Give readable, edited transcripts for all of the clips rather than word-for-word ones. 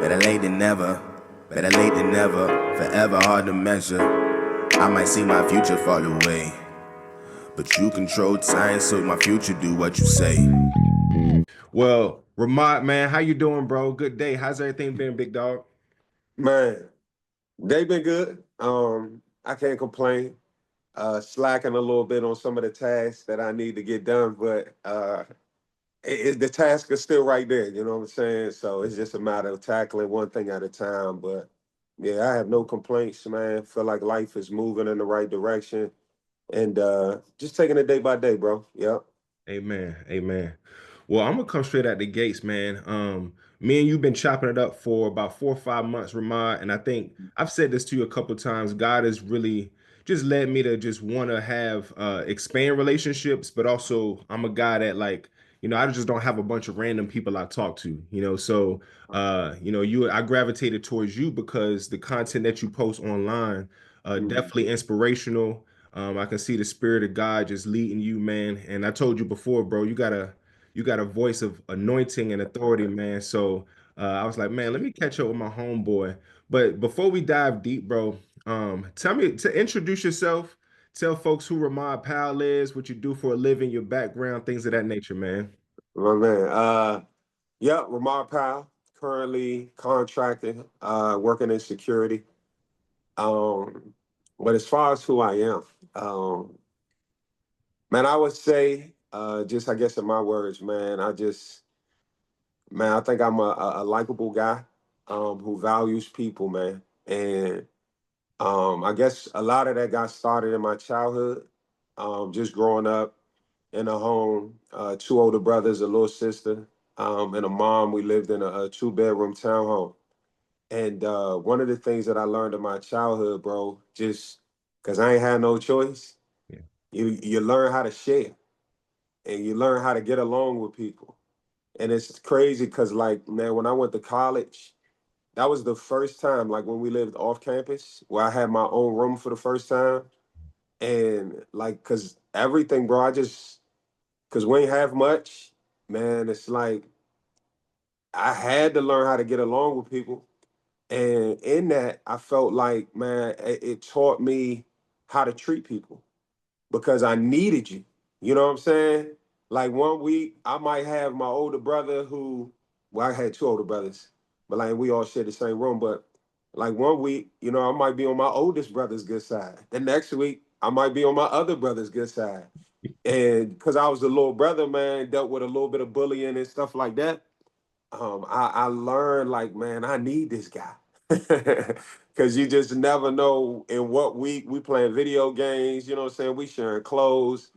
Better late than never, better late than never, forever hard to measure. I might see my future fall away, but you control time, so my future do what you say. Well, Rahmad, man, how you doing, bro? Good day. How's everything been, big dog? Man, they've been good. I can't complain. Slacking a little bit on some of the tasks that I need to get done, but the task is still right there. You know what I'm saying? So it's just a matter of tackling one thing at a time. But yeah, I have no complaints, man. Feel like life is moving in the right direction, and just taking it day by day, bro. Yep. Amen. Amen. Well, I'm gonna come straight out the gates, man. Me and you've been chopping it up for about 4 or 5 months, Ramad, and I think I've said this to you a couple times. God has really just led me to just want to have expand relationships, but also I'm a guy that I just don't have a bunch of random people I talk to, So I gravitated towards you because the content that you post online, Mhm. definitely inspirational. I can see the spirit of God just leading you, man. And I told you before, bro, you got a voice of anointing and authority, man. So I was like, man, let me catch up with my homeboy. But before we dive deep, bro, tell me to introduce yourself. Tell folks who Rahmad Powell is, what you do for a living, your background, things of that nature, man. My man. Yep. Rahmad Powell, currently contracting, working in security. Um, but as far as who I am, um, man, I would say, just I guess in my words, man, I think I'm a likable guy, who values people, man, and I guess a lot of that got started in my childhood, just growing up in a home, two older brothers, a little sister, and a mom. We lived in a two-bedroom townhome. And one of the things that I learned in my childhood, bro, just because I ain't had no choice, Yeah. you learn how to share and you learn how to get along with people. And it's crazy because, like, man, when I went to college, that was the first time, like, when we lived off campus, where I had my own room for the first time. And, like, because everything, bro, because we ain't have much, man, it's like I had to learn how to get along with people. And in that, I felt like, man, it taught me how to treat people because I needed you. You know what I'm saying? Like one week, I might have my older brother who, well, I had two older brothers, but like we all share the same room. But like one week, I might be on my oldest brother's good side. The next week, I might be on my other brother's good side. And because I was the little brother, man, dealt with a little bit of bullying and stuff like that. I learned like, man, I need this guy. Cause you just never know in what week we playing video games, you know what I'm saying? We sharing clothes.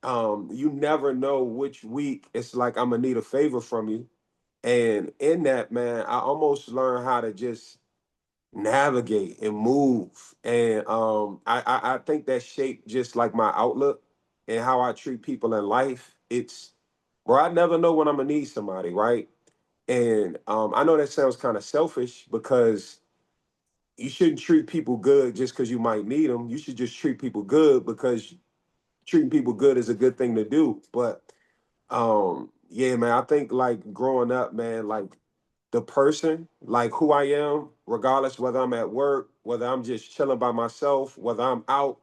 You never know which week it's like I'm gonna need a favor from you. And in that, man, I almost learned how to just navigate and move. And I think that shaped just like my outlook and how I treat people in life. It's where I never know when I'm gonna need somebody, right? And I know that sounds kind of selfish because you shouldn't treat people good just because you might need them. You should just treat people good because treating people good is a good thing to do. But yeah, man, I think like growing up, man, like the person, like who I am, regardless whether I'm at work, whether I'm just chilling by myself, whether I'm out,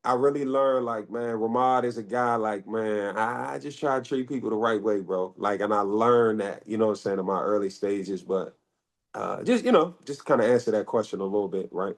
I really learned like, man, Ramad is a guy like, man, I just try to treat people the right way, bro. Like, and I learned that, you know what I'm saying, in my early stages. But just kind of answer that question a little bit, right?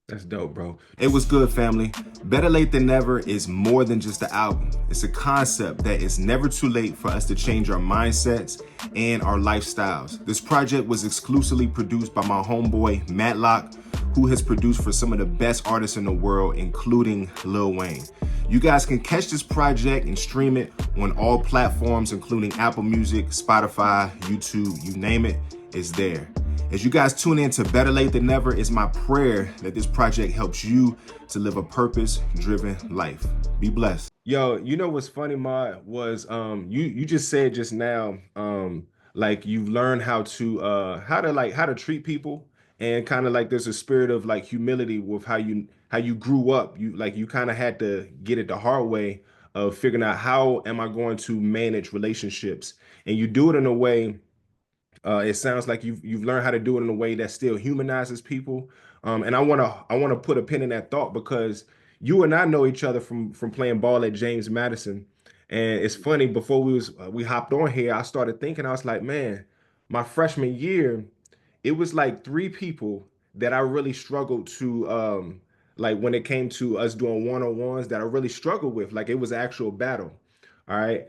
That's dope, bro. It was good, family. Better Late Than Never is more than just an album. It's a concept that it's never too late for us to change our mindsets and our lifestyles. This project was exclusively produced by my homeboy, Matlock, who has produced for some of the best artists in the world, including Lil Wayne. You guys can catch this project and stream it on all platforms, including Apple Music, Spotify, YouTube, you name it, it's there. As you guys tune in to Better Late Than Never, it's my prayer that this project helps you to live a purpose-driven life. Be blessed. Yo, you know what's funny, Ma, was you just said just now, like you've learned how to treat people, and kind of like there's a spirit of like humility with how you grew up. You kind of had to get it the hard way of figuring out how am I going to manage relationships, and you do it in a way It sounds like you've learned how to do it in a way that still humanizes people. And I wanna put a pin in that thought because you and I know each other from playing ball at James Madison. And it's funny, before we hopped on here, I started thinking, I was like, man, my freshman year, it was like three people that I really struggled to like when it came to us doing one-on-ones that I really struggled with. Like it was actual battle. All right.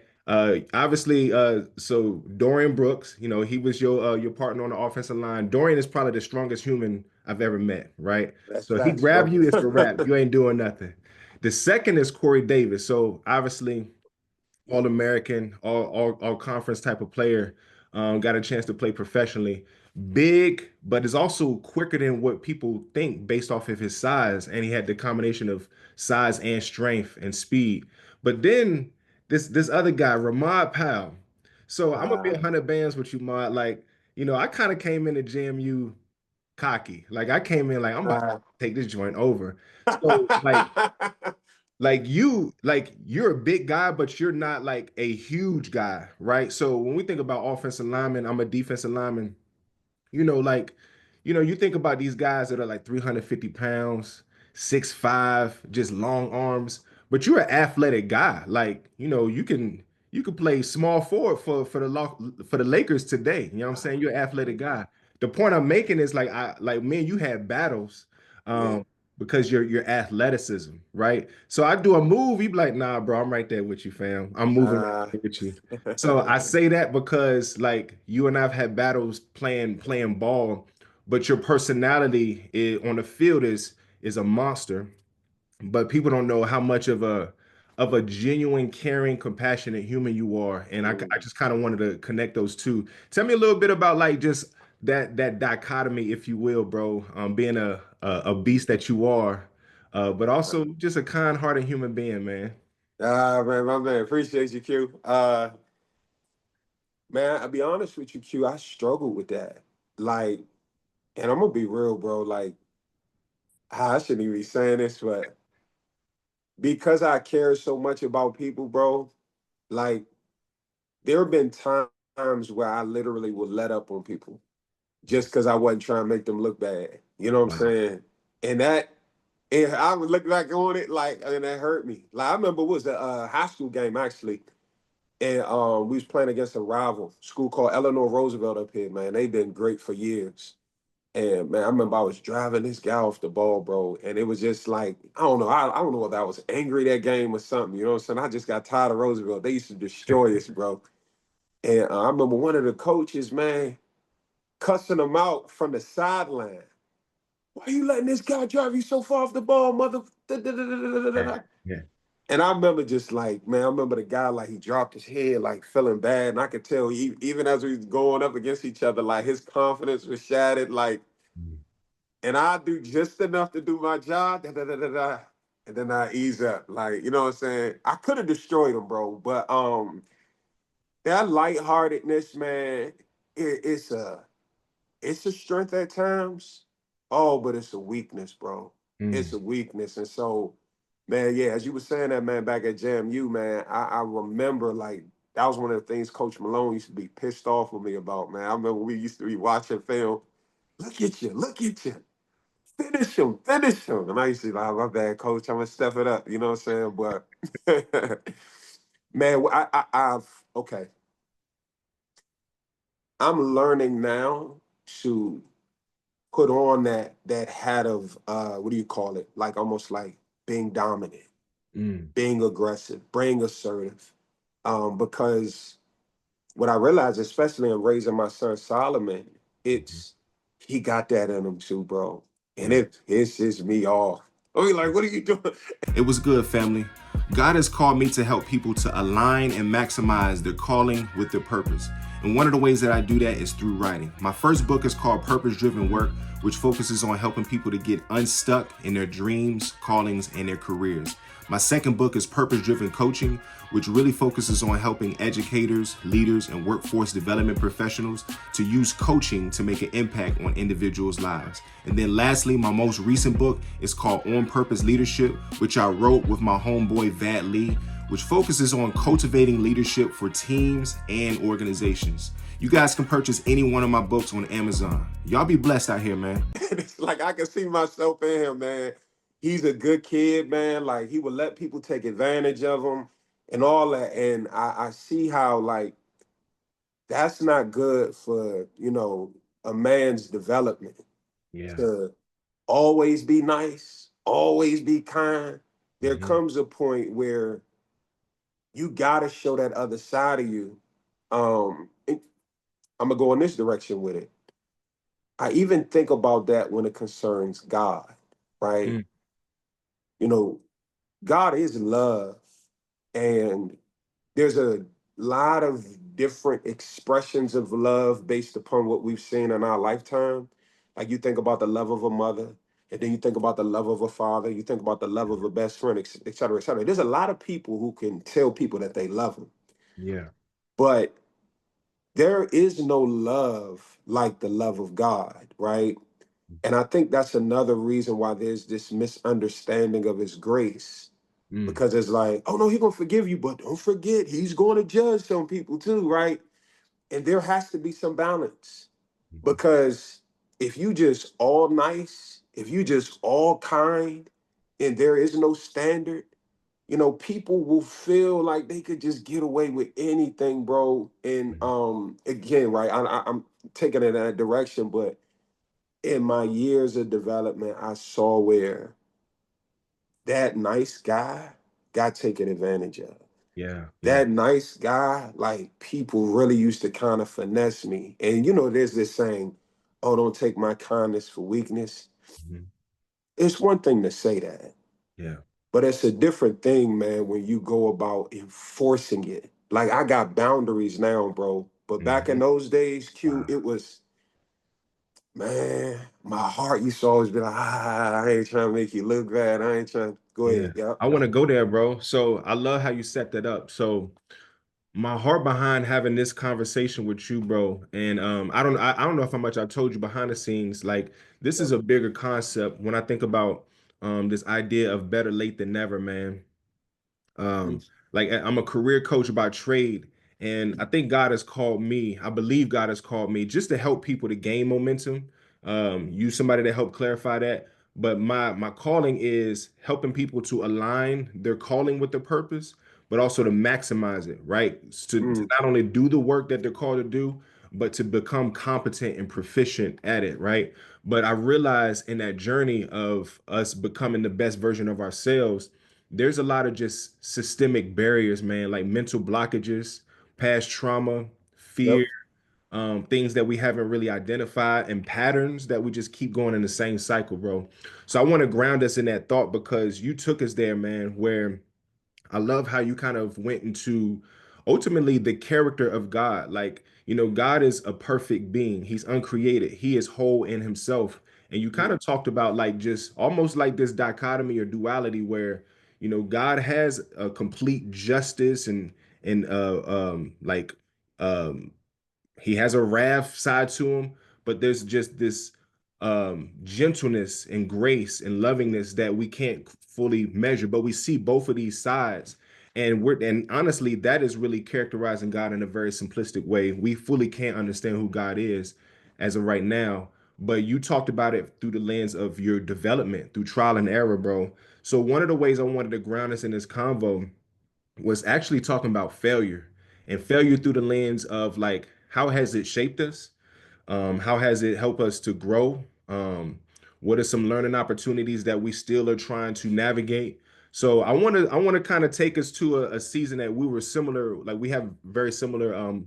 Obviously, so Dorian Brooks, he was your partner on the offensive line. Dorian is probably the strongest human I've ever met, right? That's So he facts, grab bro. you, it's a wrap. You ain't doing nothing. The second is Corey Davis. So obviously, all American, all conference type of player. Got a chance to play professionally. Big, but is also quicker than what people think based off of his size. And he had the combination of size and strength and speed. But then this other guy, Rahmad Powell. So I'm gonna be Uh, 100 bands with you, Mod. Like, I kind of came into JMU cocky. Like I came in like I'm about to uh, take this joint over. So you're a big guy, but you're not like a huge guy, right? So when we think about offensive linemen, I'm a defensive lineman. Like, you think about these guys that are like 350 pounds, 6'5", just long arms, but you're an athletic guy. Like, you can play small forward for the Lakers today. You know what I'm saying? You're an athletic guy. The point I'm making is like me and you had battles yeah. because your athleticism, right? So I do a move, you be like, nah, bro, I'm right there with you, fam. I'm moving right Uh, there with you. So I say that because like you and I've had battles playing ball, but your personality on the field is a monster. But people don't know how much of a genuine, caring, compassionate human you are. And I just kind of wanted to connect those two. Tell me a little bit about like just that dichotomy, if you will, bro. Being a beast that you are, but also just a kind-hearted human being, man. man, my man, appreciate you, Q. Man, I'll be honest with you, Q. I struggled with that. Like, and I'm gonna be real, bro. Like, I shouldn't even be saying this, but because I care so much about people, bro, like there have been times where I literally would let up on people just because I wasn't trying to make them look bad. You know what I'm Wow. saying? And and I would look back on it like, and that hurt me. Like I remember it was a high school game actually, and we was playing against a rival school called Eleanor Roosevelt up here. Man, they've been great for years. And man, I remember I was driving this guy off the ball, bro, and it was just like I don't know, I don't know whether I was angry that game or something. You know what I'm saying? I just got tired of Roosevelt. They used to destroy us, bro. And I remember one of the coaches, man, cussing him out from the sideline. Why you letting this guy drive you so far off the ball, mother? Da, da, da, da, da, da, Yeah. da. Yeah. And I remember just like, man, I remember the guy like he dropped his head, like feeling bad, and I could tell even as we was going up against each other, like his confidence was shattered, like. Mm. And I do just enough to do my job, da, da, da, da, da, and then I ease up. Like, you know what I'm saying? I could have destroyed him, bro, but that lightheartedness, man, it's a strength at times. Oh, but it's a weakness, bro. It's Mm. a weakness. And so, man, yeah, as you were saying that, man, back at JMU, man, I remember like that was one of the things Coach Malone used to be pissed off with me about, man. I remember we used to be watching film. Look at you. Finish him. And I used to be like, "Oh, my bad, coach. I'm gonna step it up. You know what I'm saying? But man, I've okay. I'm learning now to put on that hat of what do you call it? Like almost like being dominant, Mm. being aggressive, being assertive. Because what I realized, especially in raising my son Solomon, Mhm. it's he got that in him too, bro. And Yeah. it pisses me off. I mean, like, what are you doing? It was good, family. God has called me to help people to align and maximize their calling with their purpose. And one of the ways that I do that is through writing. My first book is called Purpose Driven Work, which focuses on helping people to get unstuck in their dreams, callings, and their careers. My second book is Purpose Driven Coaching, which really focuses on helping educators, leaders, and workforce development professionals to use coaching to make an impact on individuals' lives. And then lastly, my most recent book is called On Purpose Leadership, which I wrote with my homeboy Vad Lee, which focuses on cultivating leadership for teams and organizations. You guys can purchase any one of my books on Amazon. Y'all be blessed out here, man. It's like I can see myself in him, man. He's a good kid, man. Like he would let people take advantage of him and all that. And I see how like that's not good for, a man's development. Yeah. To always be nice, always be kind. There Hmm. comes a point where you gotta show that other side of you. I'm gonna go in this direction with it. I even think about that when it concerns God, right? Mm. You know, God is love, and there's a lot of different expressions of love based upon what we've seen in our lifetime. Like you think about the love of a mother, and then you think about the love of a father, you think about the love of a best friend, et cetera, et cetera. There's a lot of people who can tell people that they love them, Yeah. but there is no love like the love of God, right? And I think that's another reason why there's this misunderstanding of his grace. Mm. Because it's like, oh no, he's gonna forgive you, but don't forget, he's gonna judge some people too, right? And there has to be some balance. Mhm. Because if you just all nice, if you just all kind, and there is no standard, people will feel like they could just get away with anything, bro. And again, right, I'm taking it in that direction, but in my years of development, I saw where that nice guy got taken advantage of. Yeah. Yeah. That nice guy, like people really used to kind of finesse me. And there's this saying, oh, don't take my kindness for weakness. Mhm. It's one thing to say that, Yeah. but it's a different thing, man, when you go about enforcing it. Like I got boundaries now, bro. But back in Hmm. those days, Q, Wow. it was, man, my heart used to always be like, I ain't trying to make you look bad. I ain't trying. Go Yeah. ahead. Yep. I want to go there, bro. So I love how you set that up. So my heart behind having this conversation with you, bro, and I don't know how much I told you behind the scenes. Like this is Yep. a bigger concept when I think about this idea of better late than never, man. Um, like I'm a career coach by trade, and I think God has called me. I believe God has called me just to help people to gain momentum. Use somebody to help clarify that. But my calling is helping people to align their calling with their purpose, but also to maximize it, right? To Mm, not only do the work that they're called to do, but to become competent and proficient at it, right? But I realized in that journey of us becoming the best version of ourselves, there's a lot of just systemic barriers, man, like mental blockages, past trauma, fear, yep. things that we haven't really identified, and patterns that we just keep going in the same cycle, bro. So I want to ground us in that thought because you took us there, man, where I love how you kind of went into ultimately the character of God. Like, God is a perfect being. He's uncreated. He is whole in himself. And you kind of talked about like just almost like this dichotomy or duality where, God has a complete justice and like um he has a wrath side to him, but there's just this gentleness and grace and lovingness that we can't fully measure. But we see both of these sides, and honestly, that is really characterizing God in a very simplistic way. We fully can't understand who God is as of right now. But you talked about it through the lens of your development, through trial and error, bro. So one of the ways I wanted to ground us in this convo was actually talking about failure and failure through the lens of like how has it shaped us, how has it helped us to grow, what are some learning opportunities that we still are trying to navigate. So I want to kind of take us to a season that we were similar, like we have very similar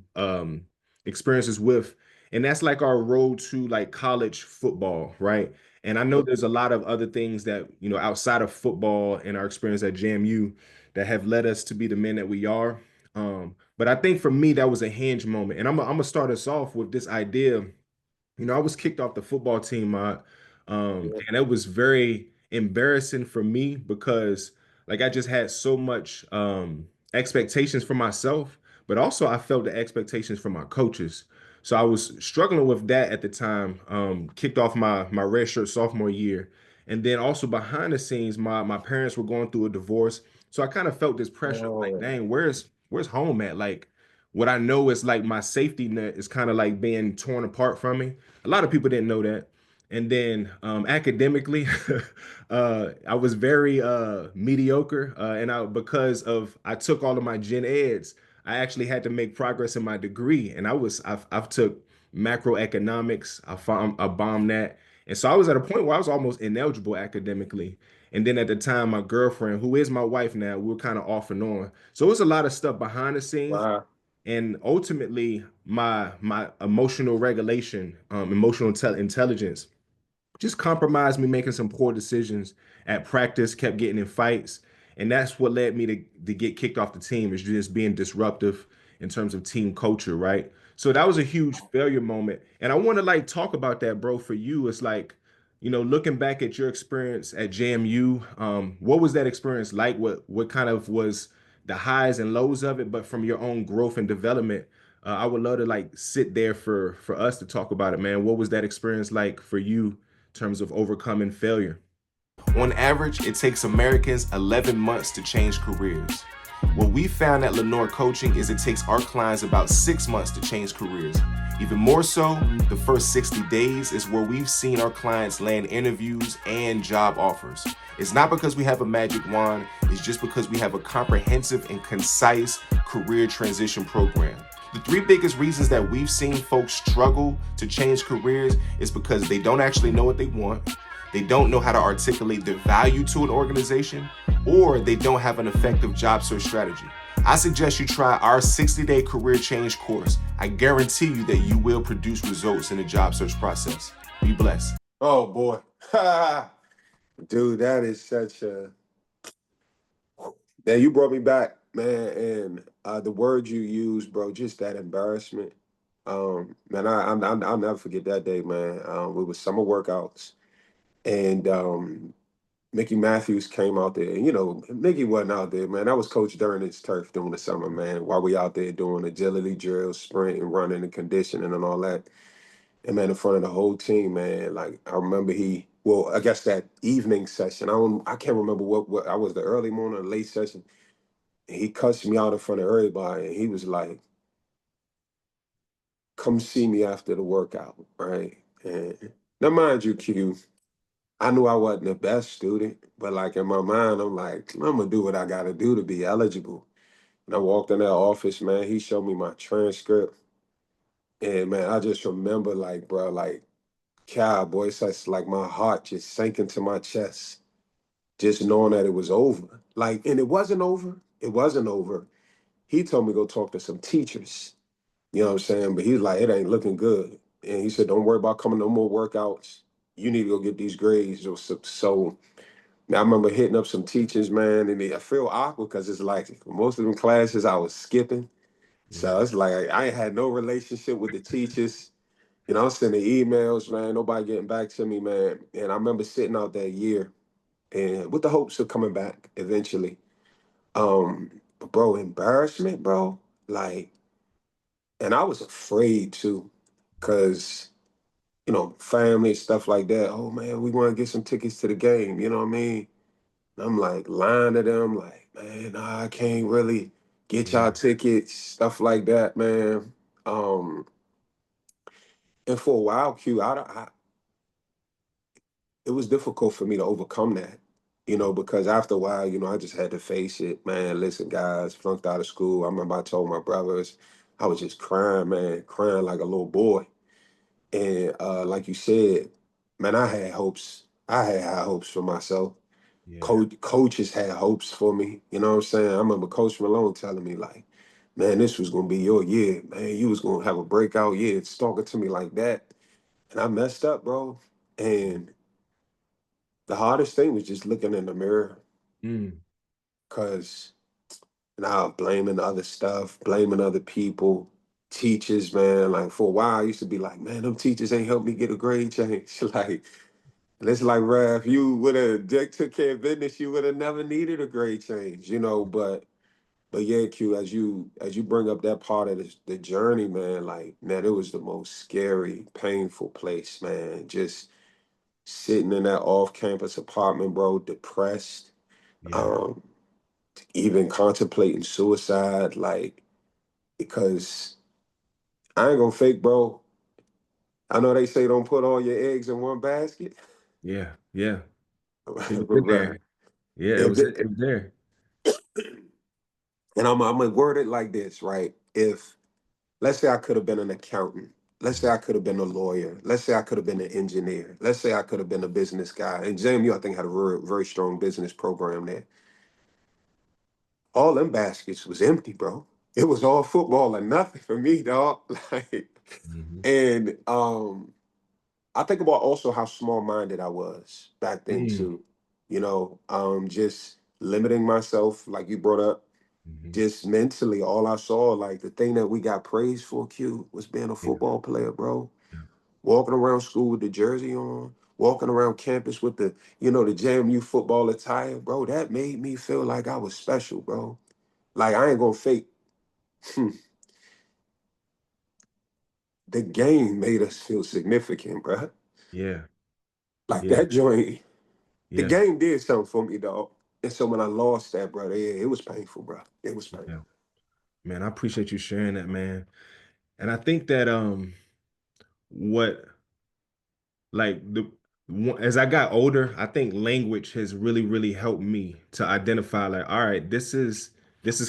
experiences with, and that's like our road to like college football, right? And I know Yep. there's a lot of other things that outside of football and our experience at JMU that have led us to be the men that we are. But I think for me, that was a hinge moment. And I'm gonna start us off with this idea. I was kicked off the football team, Yeah. and it was very embarrassing for me because like I just had so much expectations for myself, but also I felt the expectations from my coaches. So I was struggling with that at the time. Kicked off my redshirt sophomore year, and then also behind the scenes, my parents were going through a divorce. So I kind of felt this pressure, like, Oh, dang, where's home at? Like, what I know is like my safety net is kind of like being torn apart from me. A lot of people didn't know that. And then academically, I was very mediocre, and I because of I took all of my gen eds, I actually had to make progress in my degree, and I've took macroeconomics, I bombed that, and so I was at a point where I was almost ineligible academically. And then at the time, my girlfriend, who is my wife now, we were kind of off and on. So it was a lot of stuff behind the scenes, wow. and ultimately, my emotional regulation, intelligence just compromised me making some poor decisions at practice, kept getting in fights. And that's what led me to get kicked off the team, is just being disruptive in terms of team culture, right? So that was a huge failure moment. And I want to like talk about that, bro, for you. It's like, looking back at your experience at JMU, what was that experience like? What kind of was the highs and lows of it? But from your own growth and development, I would love to like sit there for us to talk about it, man. What was that experience like for you terms of overcoming failure? On average, it takes Americans 11 months to change careers. What we found at Lenore Coaching is it takes our clients about 6 months to change careers. Even more so, the first 60 days is where we've seen our clients land interviews and job offers. It's not because we have a magic wand, it's just because we have a comprehensive and concise career transition program. The three biggest reasons that we've seen folks struggle to change careers is because they don't actually know what they want, they don't know how to articulate their value to an organization, or they don't have an effective job search strategy. I suggest you try our 60-day career change course. I guarantee you that you will produce results in the job search process. Be blessed. Oh boy. Dude, that is such a man, you brought me back, man, and the word you used, bro, just that embarrassment. Man, I'll never forget that day, man. It was summer workouts, and Mickey Matthews came out there. And, Mickey wasn't out there, man. That was Coach Durn's turf during the summer, man. While we out there doing agility drills, sprint, and running and conditioning and all that. And man, in front of the whole team, man, like I remember well, I guess that evening session. I can't remember what I was, the early morning or late session. He cussed me out in front of everybody, and he was like, "Come see me after the workout," right? And now, mind you, Q, I knew I wasn't the best student, but like in my mind, I'm like, I'm gonna do what I gotta do to be eligible. And I walked in that office, man. He showed me my transcript, and man, I just remember, like, bro, like, cowboy, it's just like my heart just sank into my chest, just knowing that it was over. Like, and it wasn't over. It wasn't over. He told me to go talk to some teachers. You know what I'm saying? But he's like, it ain't looking good. And he said, don't worry about coming no more workouts. You need to go get these grades. So now I remember hitting up some teachers, man, and I feel awkward because it's like most of them classes I was skipping. Yeah. So it's like I ain't had no relationship with the teachers. I'm sending emails, man, nobody getting back to me, man. And I remember sitting out that year and with the hopes of coming back eventually. But bro, embarrassment, bro. Like, and I was afraid too, because family, stuff like that. Oh man, we want to get some tickets to the game. You know what I mean? And I'm like lying to them, like, man, nah, I can't really get Yeah. y'all tickets, stuff like that, man. Um, and for a while, it was difficult for me to overcome that, because after a while, I just had to face it, man. Listen, guys, flunked out of school. I remember I told my brothers, I was just crying, man, crying like a little boy. And like you said, man, I had hopes. I had high hopes for myself. Yeah. Coaches had hopes for me. You know what I'm saying? I remember Coach Malone telling me, like, man, this was gonna be your year, man. You was gonna have a breakout year. It's talking to me like that. And I messed up, bro. And the hardest thing was just looking in the mirror, Mm. cause now blaming other stuff, blaming other people, teachers, man. Like for a while I used to be like, man, them teachers ain't helped me get a grade change. Like, and it's like, bruh, if you would have took care of business, you would have never needed a grade change, But yeah, Q, as you bring up that part of the journey, man, like, man, it was the most scary, painful place, man. Just sitting in that off-campus apartment, bro, depressed. Yeah. Um, even contemplating suicide, like, because I ain't gonna fake, bro. I know they say don't put all your eggs in one basket, Yeah, yeah. It was but in bro, there. Yeah, if it it, was there. and I'm gonna word it like this, right? If let's say I could have been an accountant, let's say I could have been a lawyer, let's say I could have been an engineer, let's say I could have been a business guy, and JMU I think had a very strong business program there. All them baskets was empty, bro. It was all football and nothing for me, dog. Like, Mhm. and I think about also how small minded I was back then Mm. too. Just limiting myself, like you brought up, Mhm. just mentally. All I saw, like the thing that we got praised for, Q, was being a Yeah, football player, bro. yeah, Walking around school with the jersey on, walking around campus with the JMU football attire, bro. That made me feel like I was special, bro. Like I ain't gonna fake. The game made us feel significant, bro. yeah, Like yeah, that joint, the yeah, game did something for me, dog. And so when I lost that, brother, yeah, it was painful, bro. It was painful. yeah. Man, I appreciate you sharing that, man. And I think that what like as I got older, I think language has really helped me to identify like, all right, this is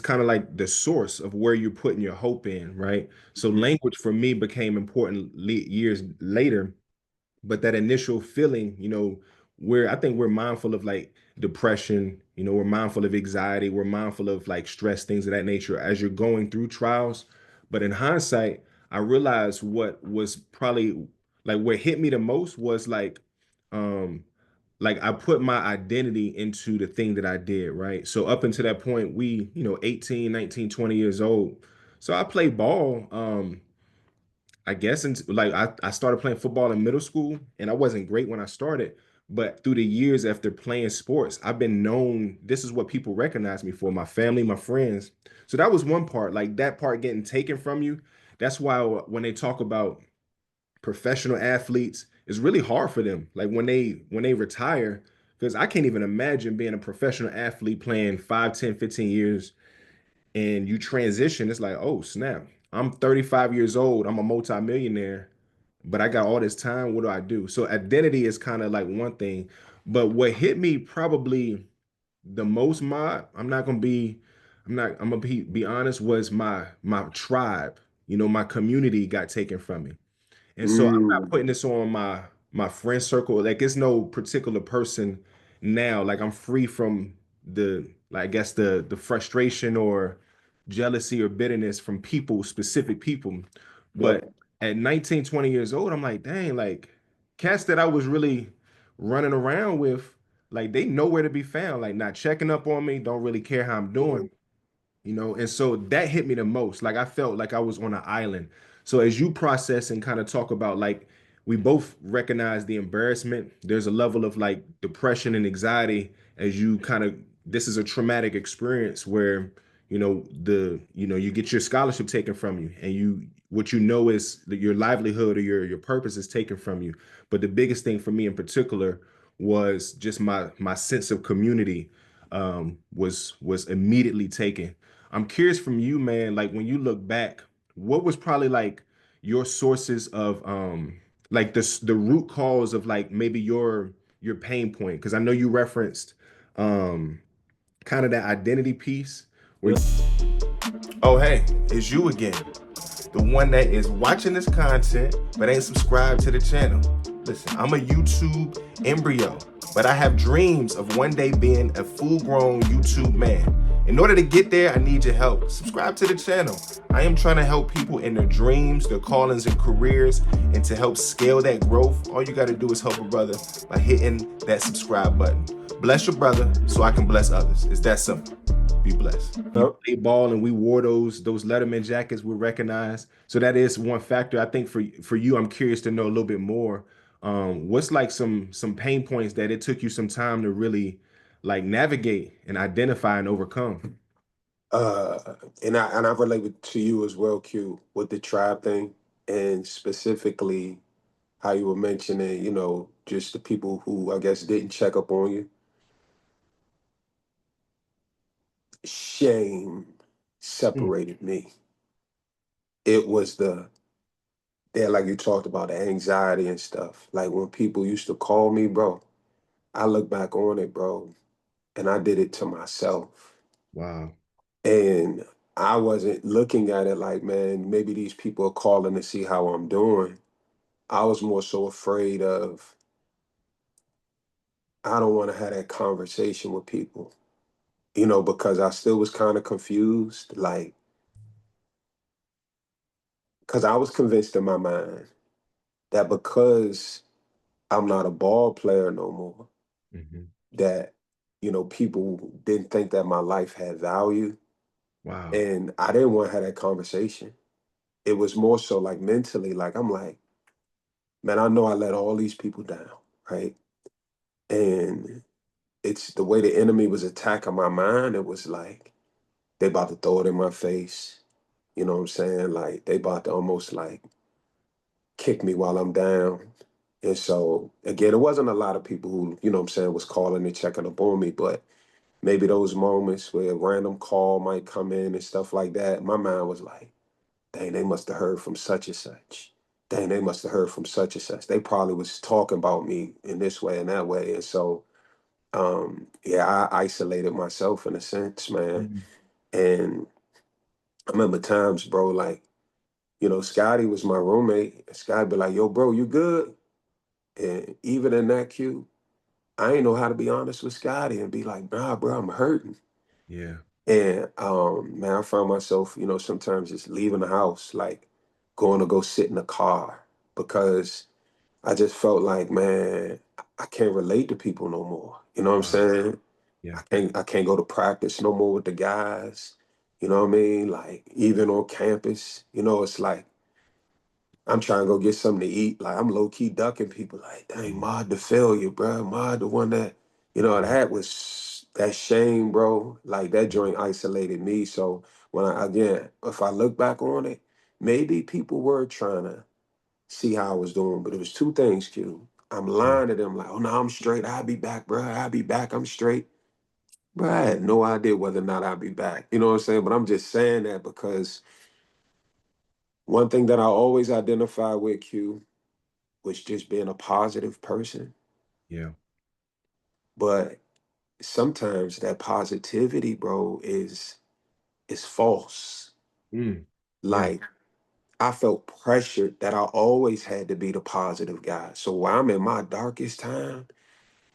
kind of like the source of where you're putting your hope in, right? So Mhm. language for me became important years later, but that initial feeling, where I think we're mindful of like depression, we're mindful of anxiety, we're mindful of like stress, things of that nature as you're going through trials. But in hindsight, I realized what was probably like what hit me the most was um like I put my identity into the thing that I did, right? So up until that point, 18, 19, 20 years old. So I played ball. I guess like I started playing football in middle school and I wasn't great when I started, but through the years after playing sports, I've been known this is what people recognize me for, my family, my friends. So that was one part, like that part getting taken from you. That's why when they talk about professional athletes, it's really hard for them. Like when they retire, because I can't even imagine being a professional athlete playing 5, 10, 15 years and you transition, it's like, oh snap, I'm 35 years old, I'm a multimillionaire, but I got all this time. What do I do? So identity is kind of like one thing, but what hit me probably the most, I'm gonna be honest, was my tribe. My community got taken from me. And so I'm not Mm, putting this on my friend circle. Like it's no particular person now. Like I'm free from the like I guess the frustration or jealousy or bitterness from people, specific people. yep. But at 19, 20 years old, I'm like, dang, like cats that I was really running around with, like they nowhere to be found, like not checking up on me, don't really care how I'm doing. Mhm. And so that hit me the most. Like I felt like I was on an island. So as you process and kind of talk about like we both recognize the embarrassment, there's a level of like depression and anxiety as you kind of this is a traumatic experience where you get your scholarship taken from you and you what you know is that your livelihood or your purpose is taken from you. But the biggest thing for me in particular was just my sense of community was immediately taken. I'm curious from you, man, like when you look back, what was probably like your sources of like the root cause of like maybe your pain point? Because I know you referenced um kind of that identity piece where Yep. oh hey, it's you again. The one that is watching this content but ain't subscribed to the channel. Listen, I'm a YouTube embryo, but I have dreams of one day being a full-grown YouTube man. In order to get there, I need your help. Subscribe to the channel. I am trying to help people in their dreams, their callings, and careers, and to help scale that growth. All you got to do is help a brother by hitting that subscribe button. Bless your brother so I can bless others. It's that simple. Be blessed. We Yep. played ball and we wore those Letterman jackets. We recognized. So that is one factor. I think for you, I'm curious to know a little bit more. What's like some pain points that it took you some time to really like navigate and identify and overcome? And I relate to you as well, Q, with the tribe thing, and specifically how you were mentioning, just the people who I guess didn't check up on you. shame Mm. separated me. It was the yeah, like you talked about the anxiety and stuff. Like when people used to call me, bro, I look back on it, bro, and I did it to myself. Wow. And I wasn't looking at it like, man, maybe these people are calling to see how I'm doing. I was more so afraid of, I don't want to have that conversation with people, because I still was kind of confused. Like, because I was convinced in my mind that because I'm not a ball player no more, Hmm. that, people didn't think that my life had value. Wow. And I didn't want to have that conversation. It was more so like mentally, like, I'm like, man, I know I let all these people down, right? And it's the way the enemy was attacking my mind. It was like they about to throw it in my face. You know what I'm saying? Like they about to almost like kick me while I'm down. And so again, it wasn't a lot of people who, what I'm saying, was calling and checking up on me, but maybe those moments where a random call might come in and stuff like that, my mind was like, dang, they must have heard from such and such. Dang, they must have heard from such and such. They probably was talking about me in this way and that way. And so yeah, I isolated myself in a sense, man. Mm. And I remember times, bro, like, Scotty was my roommate. And Scotty be like, yo, bro, you good? And even in that queue, I ain't know how to be honest with Scotty and be like, nah, bro, I'm hurting. Yeah. And man, I found myself, sometimes just leaving the house, like going to go sit in the car because I just felt like, man, I can't relate to people no more. You know what I'm Wow. saying? Yeah. I can't go to practice no more with the guys. You know what I mean? Like even on campus, it's like I'm trying to go get something to eat. Like I'm low key ducking people. Like, dang, Mm. Mod the failure, bro. Mod the one that, Yeah. that was that shame, bro. Like that joint isolated me. So when again, if I look back on it, maybe people were trying to see how I was doing, but it was two things, Q. I'm Yeah. lying to them like, oh no, I'm straight. I'll be back, bro. I'll be back. I'm straight. But I had no idea whether or not I'd be back. You know what I'm saying? But I'm just saying that because one thing that I always identify with, Q, was just being a positive person. Yeah. But sometimes that positivity, bro, is false. Mm. Yeah. Like I felt pressured that I always had to be the positive guy. So while I'm in my darkest time,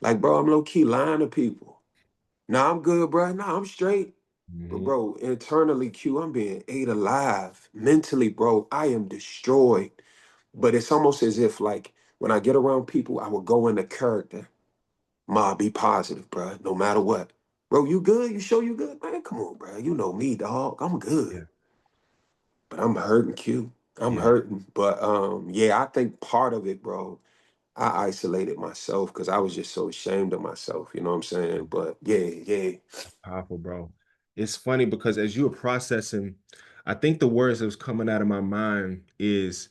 like bro, I'm low key lying to people. Nah, I'm good, bro. Nah, I'm straight. But Hmm. bro, internally, Q, I'm being ate alive. Mentally, bro, I am destroyed. But it's almost as if like when I get around people, I will go into character. Ma, be positive, bro. No matter what. Bro, you good? You sure you good? Man, come on, bro. You know me, dog. I'm good. Yeah. But I'm hurting, Q. I'm Yeah. hurting. But yeah, I think part of it, bro, I isolated myself because I was just so ashamed of myself. You know what I'm saying? But yeah, yeah. Powerful, bro. It's funny because as you were processing, I think the words that was coming out of my mind is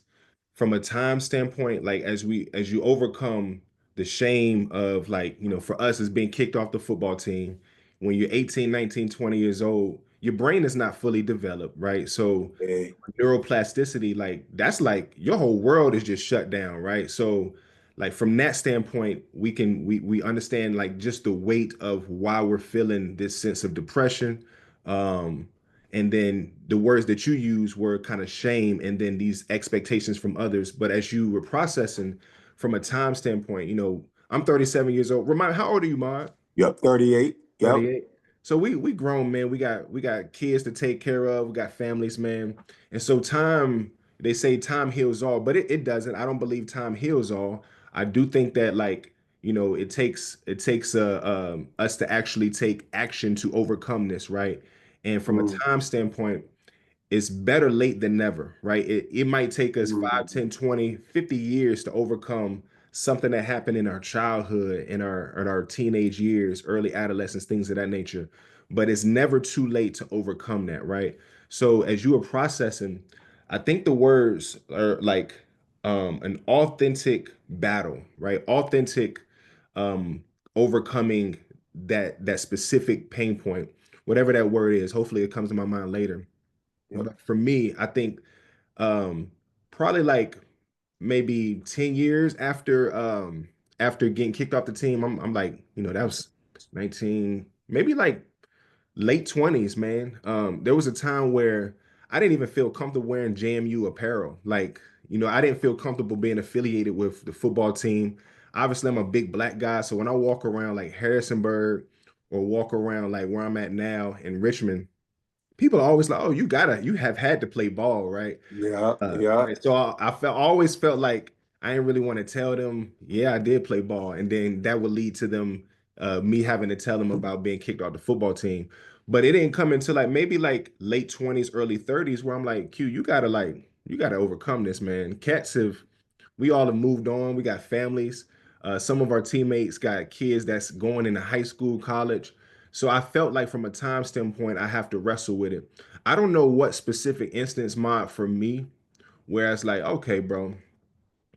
from a time standpoint, like as you overcome the shame of like, for us as being kicked off the football team, when you're 18, 19, 20 years old, your brain is not fully developed, right? So Yeah. neuroplasticity, like your whole world is just shut down, right? So like from that standpoint, we understand like just the weight of why we're feeling this sense of depression. Um, and then the words that you use were kind of shame and then these expectations from others. But as you were processing from a time standpoint, I'm 37 years old. Remind how old are you, Mod? Yep. 38. Yep. 38. So we grown, man. We got kids to take care of. We got families, man. And so time, they say time heals all, but it doesn't. I don't believe time heals all. I do think that like, it takes us to actually take action to overcome this, right? And from a Mm, time standpoint, it's better late than never, right? It might take us mm, 5, 10, 20, 50 years to overcome something that happened in our childhood, in our teenage years, early adolescence, things of that nature. But it's never too late to overcome that, right? So as you are processing, I think the words are like an authentic battle, right? Authentic overcoming that specific pain point whatever that word is. Hopefully it comes to my mind later. Yep. But for me, I think um probably like maybe 10 years after getting kicked off the team, I'm like, that was 19, maybe like late 20s, man. There was a time where I didn't even feel comfortable wearing JMU apparel. Like, I didn't feel comfortable being affiliated with the football team. Obviously, I'm a big black guy, so when I walk around like Harrisonburg or walk around like where I'm at now in Richmond, people are always like, "Oh, you have had to play ball, right?" Yeah, yeah. Right. So I felt always felt like I didn't really want to tell them, yeah, I did play ball, and then that would lead to them me having to tell them about being kicked off the football team. But it didn't come until like maybe like late 20s, early 30s, where I'm like, Q, you gotta overcome this, man. We all have moved on. We got families. Some of our teammates got kids that's going into high school, college. So I felt like from a time standpoint, I have to wrestle with it. I don't know what specific instance mod for me, where it's like, okay, bro,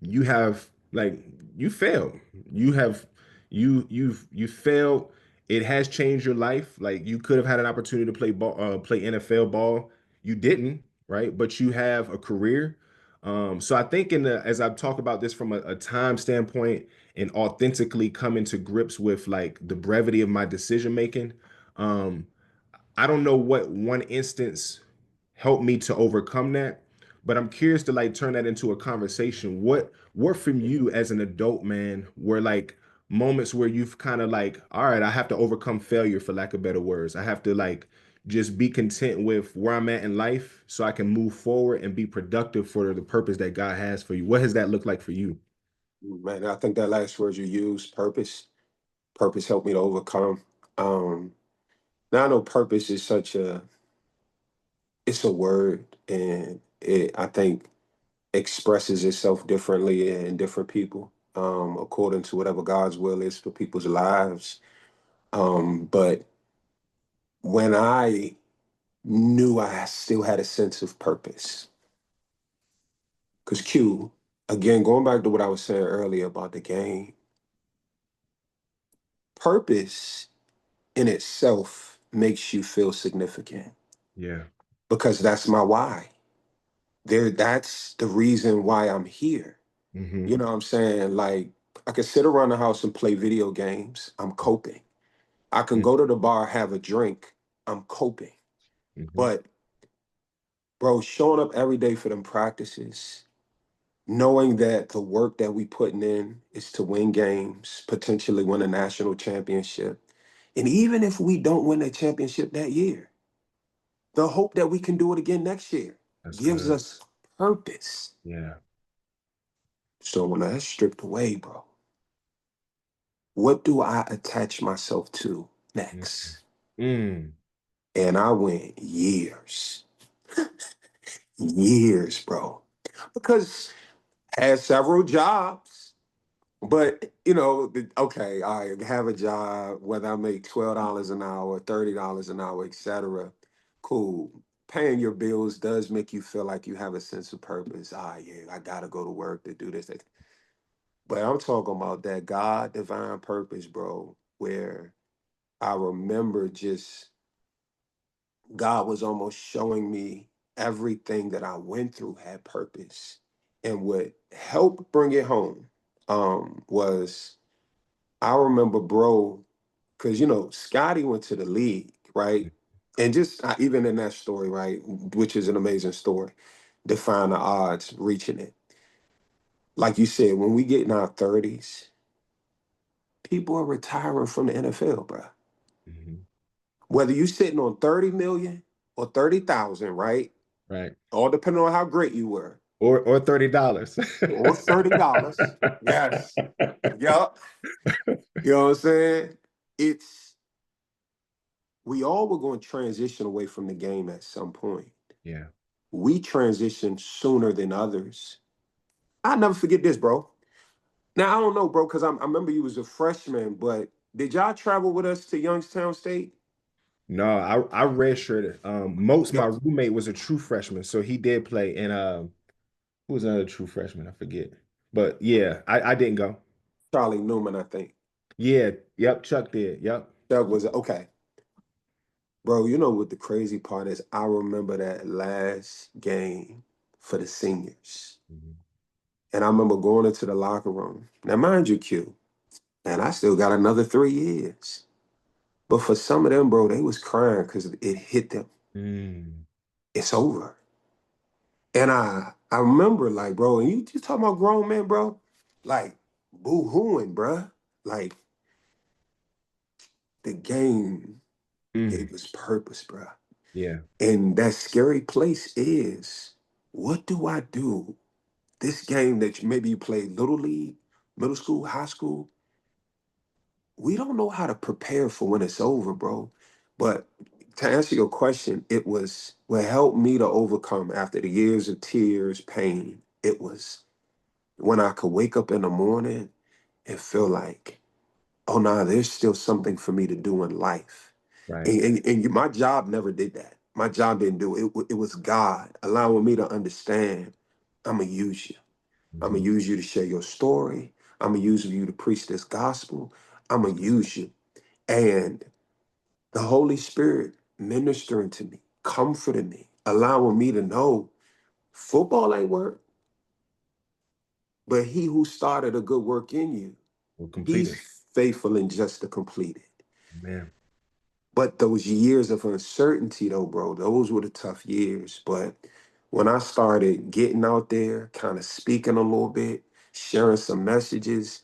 you have like you failed. You have you failed. It has changed your life. Like you could have had an opportunity to play ball, play NFL ball. You didn't, right? But you have a career. So I think as I talk about this from a time standpoint and authentically coming to grips with like the brevity of my decision making, um, I don't know what one instance helped me to overcome that, but I'm curious to like turn that into a conversation. What from you as an adult man were like moments where you've kind of like, all right, I have to overcome failure for lack of better words. I have to like just be content with where I'm at in life so I can move forward and be productive for the purpose that God has for you. What has that looked like for you? Man, I think that last word you used, purpose. Purpose helped me to overcome. Um, Now I know purpose is such a it's a word, and it I think expresses itself differently in different people, according to whatever God's will is for people's lives. But when I knew I still had a sense of purpose, because Q, again, going back to what I was saying earlier about the game, purpose in itself makes you feel significant Yeah. because that's my why. That's the reason why I'm here. Hmm. You know what I'm saying? Like, I can sit around the house and play video games. I'm coping. I can go to the bar, have a drink. I'm coping. Hmm. But, bro, showing up every day for them practices, knowing that the work that we putting in is to win games, potentially win a national championship. And even if we don't win a championship that year, the hope that we can do it again next year That's gives good. us purpose. Yeah. So when that's stripped away, bro, what do I attach myself to Mm. next? Mm. And I went years, years, bro. Because I had several jobs, but okay, I have a job, whether I make $12 an hour, $30 an hour, etc. Cool. Paying your bills does make you feel like you have a sense of purpose. Yeah, I gotta go to work to do this. But I'm talking about that God divine purpose, bro, where I remember just God was almost showing me everything that I went through had purpose. And what helped bring it home was I remember, bro, because Scotty went to the league, right? And just even in that story, right, which is an amazing story, define the odds reaching it. Like you said, when we get in our 30s, people are retiring from the NFL, bro. Hmm. Whether you sitting on 30 million or 30,000, right? Right. All depending on how great you were. Or $30. Or $30. Yes. Yup. You know what I'm saying? It's we all were going to transition away from the game at some point. Yeah. We transitioned sooner than others. I'll never forget this, bro. Now I don't know, bro, because I remember you was a freshman, but did y'all travel with us to Youngstown State? No, I redshirted. Most my Yep. roommate was a true freshman, so he did play. And who was another true freshman? I forget. But yeah, I didn't go. Charlie Newman, I think. Yeah, yep, Chuck did. Yep. That was okay. Bro, you know what the crazy part is? I remember that last game for the seniors. Mhm. And I remember going into the locker room. Now, mind you, Q, and I still got another 3 years. But for some of them, bro, they was crying because it hit them. Mm, It's over. And I remember, like, bro, and you talking about grown men, bro, like boo-hooing, bruh. Like the game mm, gave us purpose, bruh. yeah. And that scary place is, what do I do? This game that maybe you played little league, middle school, high school, we don't know how to prepare for when it's over, bro. But to answer your question, it was what helped me to overcome after the years of tears, pain. It was when I could wake up in the morning and feel like, oh, nah, there's still something for me to do in life. Right. And my job never did that. My job didn't do it. It was God allowing me to understand I'm going to use you. I'm going Mhm. to use you to share your story. I'm going to use you to preach this gospel. I'm going to use you. And the Holy Spirit ministering to me, comforting me, allowing me to know football ain't work, but he who started a good work in you, We're completed. he's faithful and just to complete it. Man. But those years of uncertainty, though, bro, those were the tough years. But when I started getting out there, kind of speaking a little bit, sharing some messages,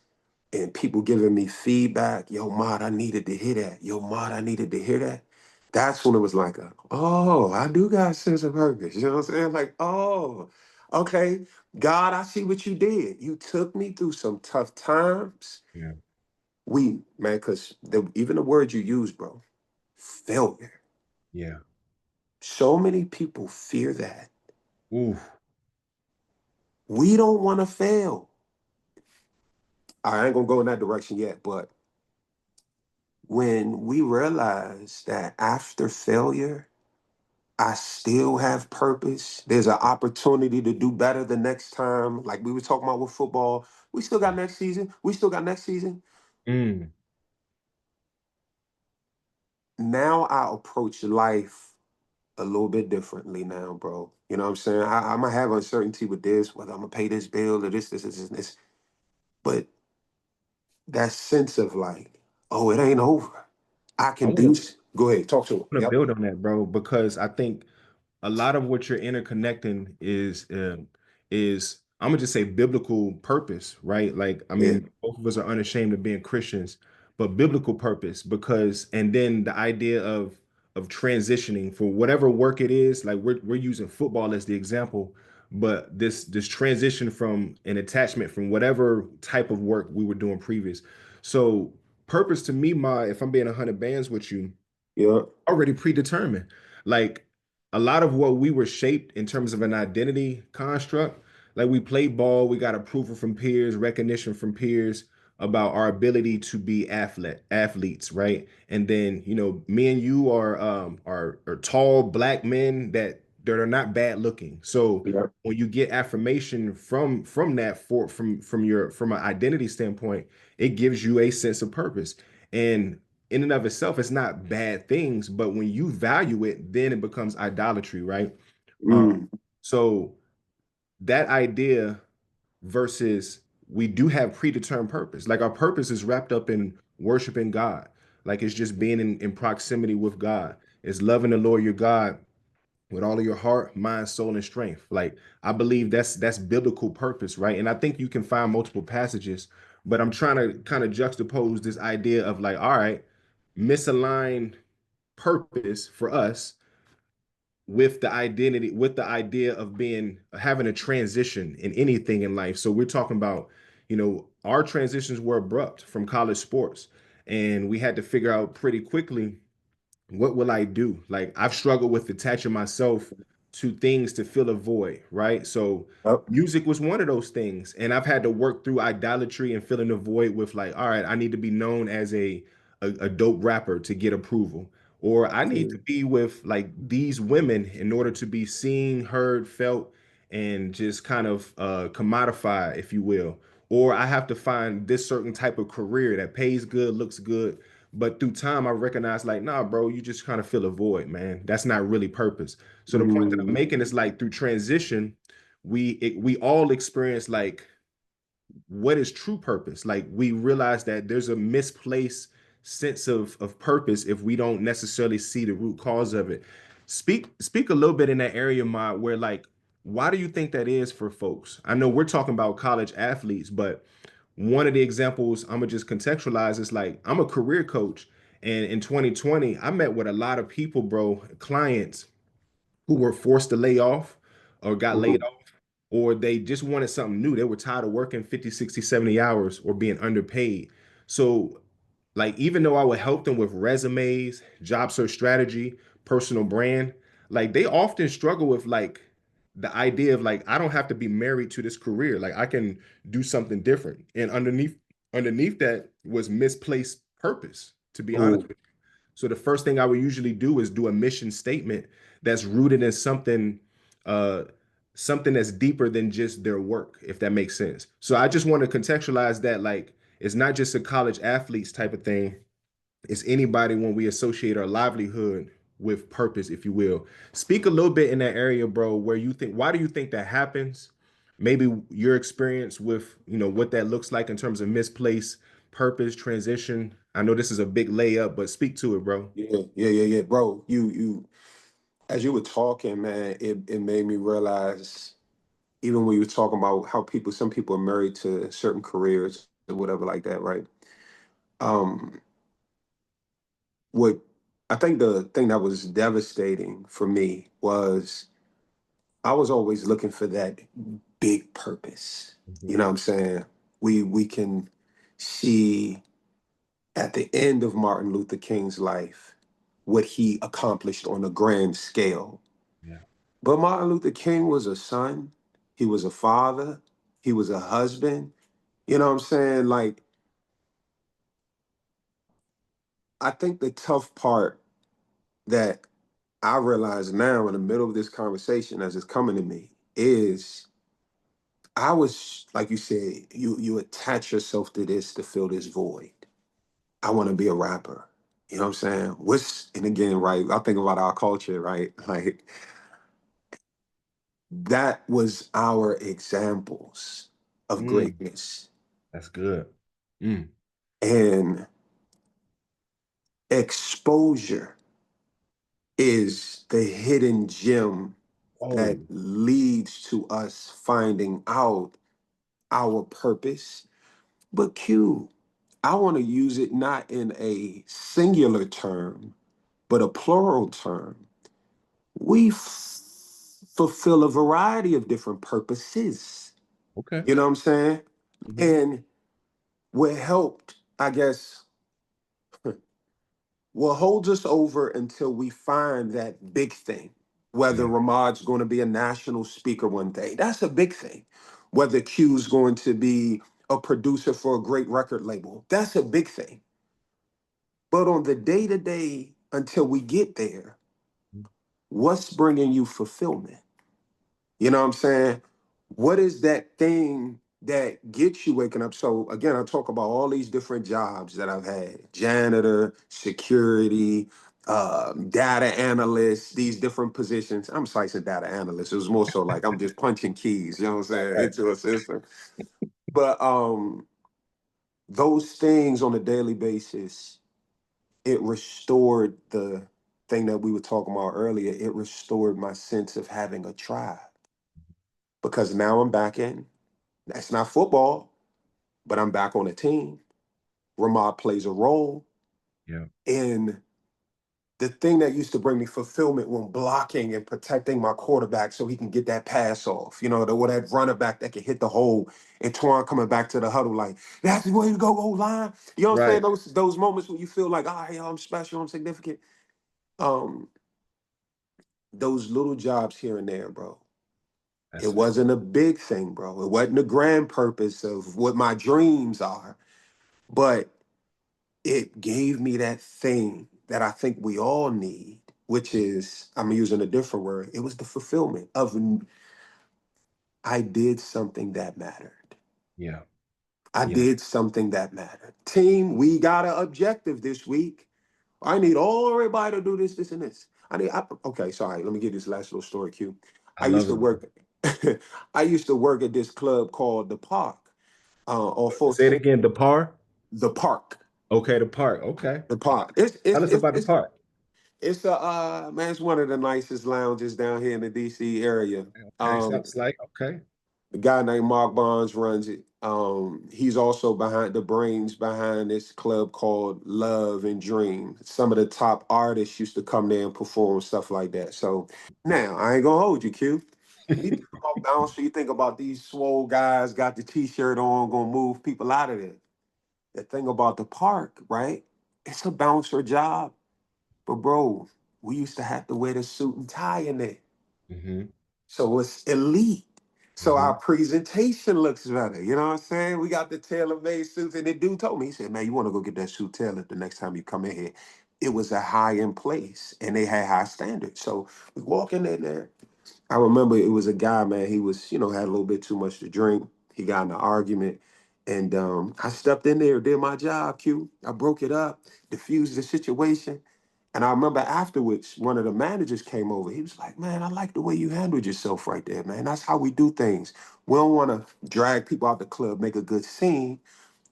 and people giving me feedback, yo, Mod, I needed to hear that. Yo, Mod, I needed to hear that. That's when it was like, oh, I do got a sense of purpose. You know what I'm saying? Like, oh, okay, God, I see what you did. You took me through some tough times. Yeah. Man, because even the word you use, bro, failure. Yeah. So many people fear that. Ooh. We don't want to fail. I ain't gonna go in that direction yet, but when we realize that after failure, I still have purpose. There's an opportunity to do better the next time. Like we were talking about with football, we still got next season. We still got next season. Mm. Now I approach life a little bit differently now, bro. You know what I'm saying? I'm gonna have uncertainty with this, whether I'm gonna pay this bill or this. But that sense of like, oh, it ain't over. I I can want do. to Go ahead, talk to him. want to Yep. build on that, bro, because I think a lot of what you're interconnecting is I'm gonna just say biblical purpose, right? Like, I Yeah. mean, both of us are unashamed of being Christians, but biblical purpose because, and then the idea of transitioning for whatever work it is. Like we're using football as the example, but this transition from an attachment from whatever type of work we were doing previous. So purpose to me, my if I'm being 100 bands with you Yep. already predetermined. Like a lot of what we were shaped in terms of an identity construct, like we played ball, we got approval from peers, recognition from peers about our ability to be athletes, right? And then, me and you are tall black men that are not bad looking. So Yep. when you get affirmation from that from an identity standpoint, it gives you a sense of purpose. And in and of itself, it's not bad things, but when you value it, then it becomes idolatry, right? Um, Mm. so that idea versus we do have predetermined purpose. Like our purpose is wrapped up in worshiping God. Like it's just being in proximity with God. It's loving the Lord your God with all of your heart, mind, soul, and strength. Like I believe that's biblical purpose, right? And I think you can find multiple passages, but I'm trying to kind of juxtapose this idea of like, all right, misaligned purpose for us with the identity, with the idea of being having a transition in anything in life. So we're talking about, our transitions were abrupt from college sports, and we had to figure out pretty quickly what will I do? Like I've struggled with attaching myself to things to fill a void, right? So Yep. music was one of those things. And I've had to work through idolatry and filling the void with like, all right, I need to be known as a dope rapper to get approval. Or I need to Mm. be with like these women in order to be seen, heard, felt, and just kind of commodified, if you will. Or I have to find this certain type of career that pays good, looks good, But through time, I recognized like, nah, bro, you just kind of feel a void, man. That's not really purpose. So the point that I'm Mm, making is like through transition, we all experience like what is true purpose. Like we realize that there's a misplaced sense of purpose if we don't necessarily see the root cause of it. Speak a little bit in that area, my where like why do you think that is for folks? I know we're talking about college athletes, but one of the examples I'm gonna just contextualize is like I'm a career coach, and in 2020, I met with a lot of people, bro, clients who were forced to lay off or got laid mhm, off, or they just wanted something new. They were tired of working 50, 60, 70 hours or being underpaid. So, like, even though I would help them with resumes, job search strategy, personal brand, like, they often struggle with like the idea of like, I don't have to be married to this career. Like, I can do something different. And underneath that was misplaced purpose, to be honest mm. with you. So the first thing I would usually do is do a mission statement that's rooted in uh something that's deeper than just their work, if that makes sense. So I just want to contextualize that like it's not just a college athletes type of thing. It's anybody when we associate our livelihood with purpose, if you will. Speak a little bit in that area, bro, where you think why do you think that happens? Maybe your experience with, what that looks like in terms of misplaced purpose, transition. I know this is a big layup, but speak to it, bro. Yeah, bro. You as you were talking, man, it made me realize, even when you were talking about how some people are married to certain careers or whatever like that, right? Um, what I think the thing that was devastating for me was I was always looking for that big purpose. You Mhm. know what I'm saying? We can see at the end of Martin Luther King's life what he accomplished on a grand scale. Yeah. But Martin Luther King was a son, he was a father, he was a husband. You know what I'm saying? Like, I think the tough part that I realize now in the middle of this conversation as it's coming to me is I was, like you said, you attach yourself to this to fill this void. I want to be a rapper. You know what I'm saying? And again, right, I think about our culture, right? Like, that was our examples of Mm, greatness. that's good. Mm. And exposure is the hidden gem that Oh, leads to us finding out our purpose. But Q, I want to use it not in a singular term, but a plural term. Fulfill a variety of different purposes. okay. You know what I'm saying? Hmm. And what helped, I guess, what holds us over until we find that big thing. Whether Yeah. Ramad's going to be a national speaker one day, that's a big thing. Whether Q's going to be a producer for a great record label, that's a big thing. But on the day to day, until we get there, what's bringing you fulfillment? You know what I'm saying? What is that thing that gets you waking up? So again, I talk about all these different jobs that I've had: janitor, security, data analyst, these different positions. I'm slicing data analyst. It was more so like I'm just punching keys, you know what I'm saying, Right. into a system. But those things on a daily basis, it restored the thing that we were talking about earlier. It restored my sense of having a tribe because now I'm back in. That's not football, but I'm back on a team. Ramad plays a role Yeah. in the thing that used to bring me fulfillment when blocking and protecting my quarterback so he can get that pass off. You know, or that runner back that can hit the hole and Twan coming back to the huddle like, that's the way to go, line. You know what I'm saying? Right. Those moments when you feel like, I'm special, I'm significant. Um, those little jobs here and there, bro. It That's wasn't a big thing, bro. It wasn't a grand purpose of what my dreams are, but it gave me that thing that I think we all need, which is, I'm using a different word. It was the fulfillment of I did something that mattered. yeah. I Yeah. did something that mattered. Team, we got an objective this week. I need all everybody to do this, this, and this. Okay, sorry. Let me get this last little story, Q. I I used love to it. work. I used to work at this club called the Park, on Say it 14th. again. The par. The Park, Okay, the park. Okay. the Park. Tell us about the park. It's a man. It's one of the nicest lounges down here in the DC area. Okay, Um, sounds like okay. The guy named Mark Bonds runs it. He's also behind the brains behind this club called Love and Dream. Some of the top artists used to come there and perform stuff like that. So now I ain't gonna hold you, Q. You think about bouncer, you think about these swole guys got the t-shirt on, gonna move people out of there. The thing about the park, right? It's a bouncer job. But bro, we used to have to wear the suit and tie in there. Hmm. So it's elite. So our Hmm. presentation looks better. You know what I'm saying? We got the tailor-made suits. And the dude told me, he said, man, you want to go get that suit tailored the next time you come in here. It was a high-end place and they had high standards. So we walking in there. I remember it was a guy, man, he was, had a little bit too much to drink. He got in an argument. And I stepped in there, did my job, Q. I broke it up, diffused the situation. And I remember afterwards, one of the managers came over. He was like, man, I like the way you handled yourself right there, man. That's how we do things. We don't want to drag people out the club, make a good scene.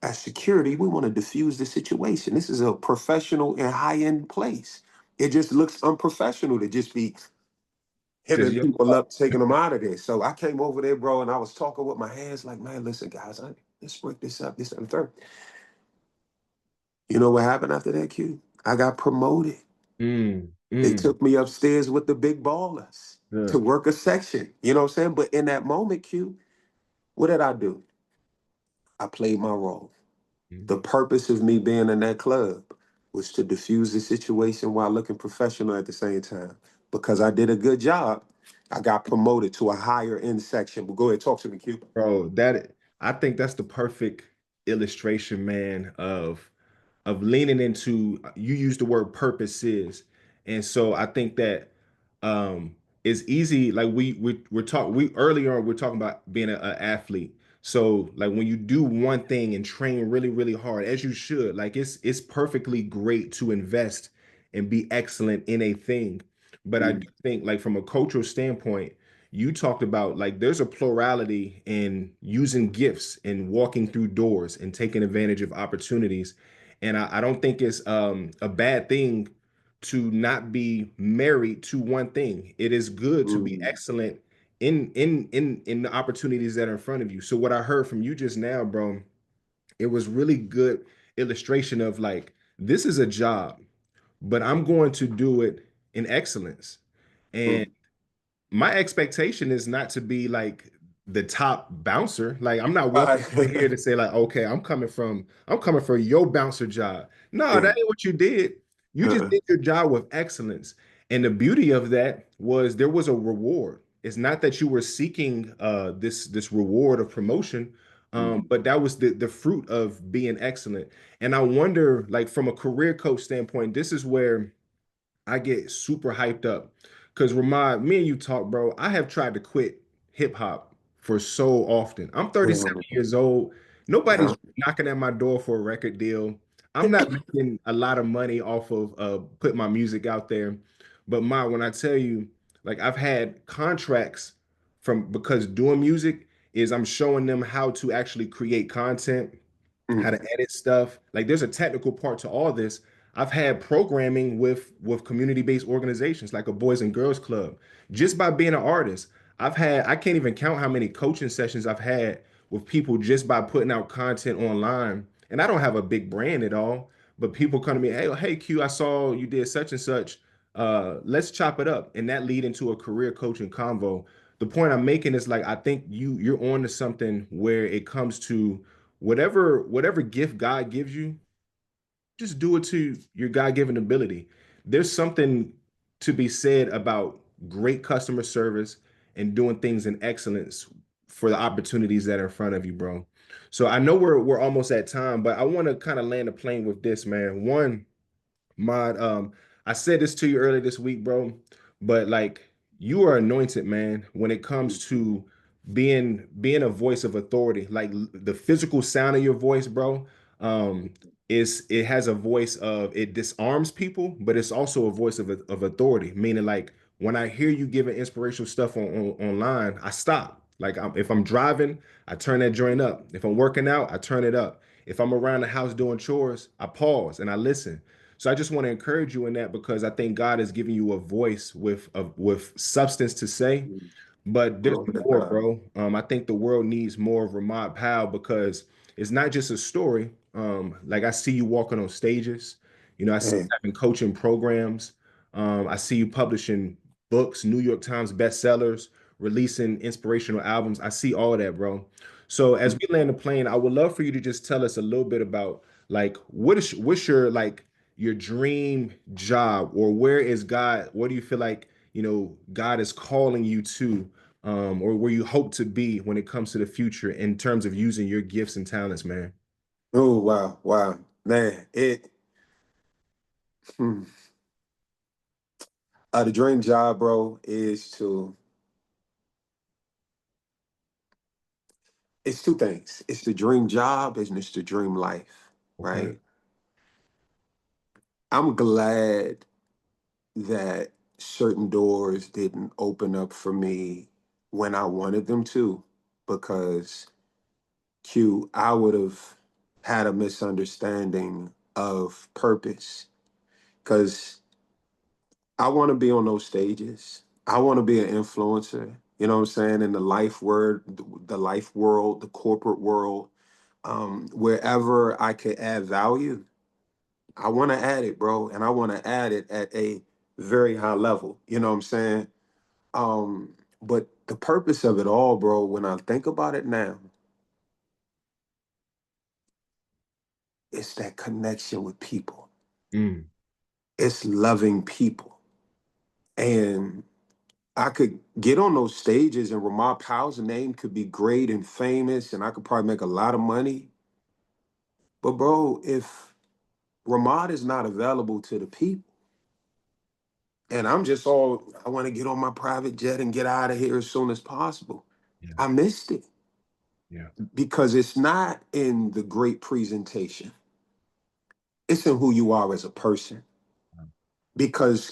As security, we want to diffuse the situation. This is a professional and high-end place. It just looks unprofessional to just be Just hitting your people fault. up, taking them out of there. So I came over there, bro, and I was talking with my hands like, man, listen, guys, let's break this up, this and the third. You know what happened after that, Q? I got promoted. Mm, They mm, took me upstairs with the big ballers to good. work a section. You know what I'm saying? But in that moment, Q, what did I do? I played my role. The Mm. purpose of me being in that club was to diffuse the situation while looking professional at the same time. Because I did a good job, I got promoted to a higher end section. But go ahead, talk to me, Q. Bro, that I think that's the perfect illustration, man, of leaning into you use the word purposes. And so I think that um it's easy, like we're talking we earlier on we're talking about being an athlete. So like when you do one thing and train really, really hard, as you should, like it's perfectly great to invest and be excellent in a thing. But I Mm, do think like from a cultural standpoint, you talked about like there's a plurality in using gifts and walking through doors and taking advantage of opportunities. And I don't think it's a bad thing to not be married to one thing. It is good to be mm, excellent in the opportunities that are in front of you. So what I heard from you just now, bro, it was really good illustration of like this is a job, but I'm going to do it in excellence. And mm. my expectation is not to be like the top bouncer. Like I'm not walking Right. in here to say like, okay, I'm coming for your bouncer job. No, Yeah. that ain't what you did. You just Uh-uh. did your job with excellence. And the beauty of that was there was a reward. It's not that you were seeking this reward of promotion, Mm, but that was the fruit of being excellent. And I wonder, like from a career coach standpoint, this is where I get super hyped up because Rahmad, me and you talk, bro. I have tried to quit hip hop for so often. I'm 37 mm, years old. Nobody's uh, knocking at my door for a record deal. I'm not making a lot of money off of putting my music out there. But when I tell you, like I've had contracts from because doing music is I'm showing them how to actually create content, how to mm, edit stuff. Like there's a technical part to all this. I've had programming with community-based organizations like a Boys and Girls Club just by being an artist. I can't even count how many coaching sessions I've had with people just by putting out content online. And I don't have a big brand at all, but people come to me, hey Q, I saw you did such and such. Let's chop it up. And that lead into a career coaching convo. The point I'm making is like I think you're on to something where it comes to whatever gift God gives you, just do it to your God-given ability. There's something to be said about great customer service and doing things in excellence for the opportunities that are in front of you, bro. So I know we're almost at time, but I want to kind of land a plane with this, man. One, Mod, I said this to you earlier this week, bro, but like you are anointed, man, when it comes to being a voice of authority, like the physical sound of your voice, bro, um, is it has a voice of it disarms people, but it's also a voice of authority. Meaning, like when I hear you giving inspirational stuff online, I stop. Like if I'm driving, I turn that joint up. If I'm working out, I turn it up. If I'm around the house doing chores, I pause and I listen. So I just want to encourage you in that because I think God has given you a voice with substance to say, but there's Glory to more, God. bro. I think the world needs more of Rahmad Powell because it's not just a story. Like I see you walking on stages. I see you Man, having coaching programs. I see you publishing books, New York Times bestsellers, releasing inspirational albums. I see all that, bro. So as we land the plane, I would love for you to just tell us a little bit about like what's your like your dream job or where is God? What do you feel like God is calling you to, or where you hope to be when it comes to the future in terms of using your gifts and talents, man? oh wow, wow, man. Hmm. The dream job, bro, is to it's two things. It's the dream job and it's the dream life, Okay. right? I'm glad that certain doors didn't open up for me when I wanted them to, because I would have had a misunderstanding of purpose. Because I want to be on those stages. I want to be an influencer. You know what I'm saying? In the life word, the life world, the corporate world, wherever I could add value, I want to add it, bro, and I want to add it at a very high level. You know what I'm saying? But the purpose of it all, bro, when I think about it now, it's that connection with people. Mm, It's loving people. And I could get on those stages and Ramad Powell's name could be great and famous and I could probably make a lot of money. But bro, if Ramad is not available to the people, and I want to get on my private jet and get out of here as soon as possible. yeah, I missed it yeah, because it's not in the great presentation. It's in who you are as a person. Because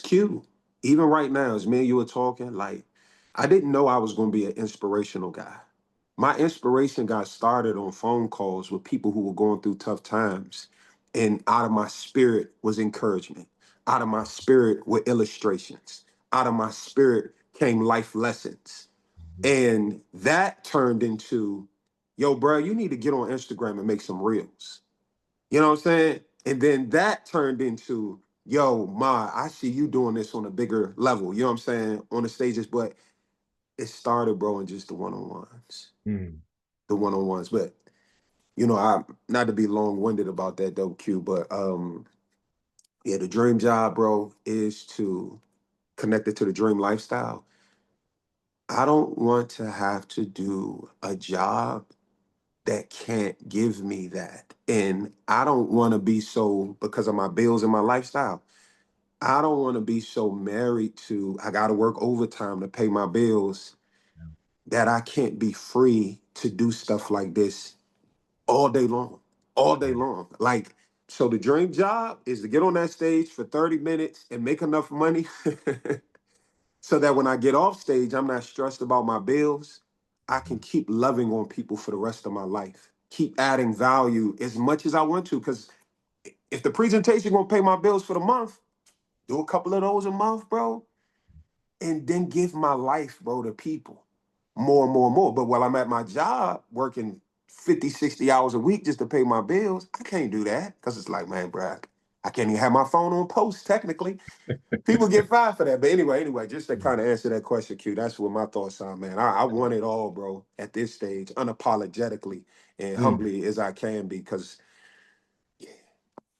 even right now, as me and you were talking, like I didn't know I was going to be an inspirational guy. My inspiration got started on phone calls with people who were going through tough times. And out of my spirit was encouragement. Out of my spirit were illustrations. Out of my spirit came life lessons. mhm, And that turned into, yo, bro, you need to get on Instagram and make some reels. You know what I'm saying? And then that turned into, yo, Ma, I see you doing this on a bigger level. You know what I'm saying? On the stages, but it started, bro, in just the one-on-ones. mm, The one-on-ones. But I not to be long-winded about that though, Q, but yeah, the dream job, bro, is to connect it to the dream lifestyle. I don't want to have to do a job that can't give me that. And I don't want to be so, because of my bills and my lifestyle, I don't want to be so married to, I got to work overtime to pay my bills that I can't be free to do stuff like this all day long, all day yeah, long. Like, so the dream job is to get on that stage for 30 minutes and make enough money so that when I get off stage, I'm not stressed about my bills. I can keep loving on people for the rest of my life, keep adding value as much as I want to. Because if the presentation gonna pay my bills for the month, do a couple of those a month, bro, and then give my life, bro, to people more and more and more. But while I'm at my job working 50, 60 hours a week just to pay my bills, I can't do that because it's like, man, bro, I can't even have my phone on post technically. People get fired for that. But anyway, just to mm, kind of answer that question, Q, that's what my thoughts are, man. I want it all, bro, at this stage, unapologetically and mm. humbly as I can be, because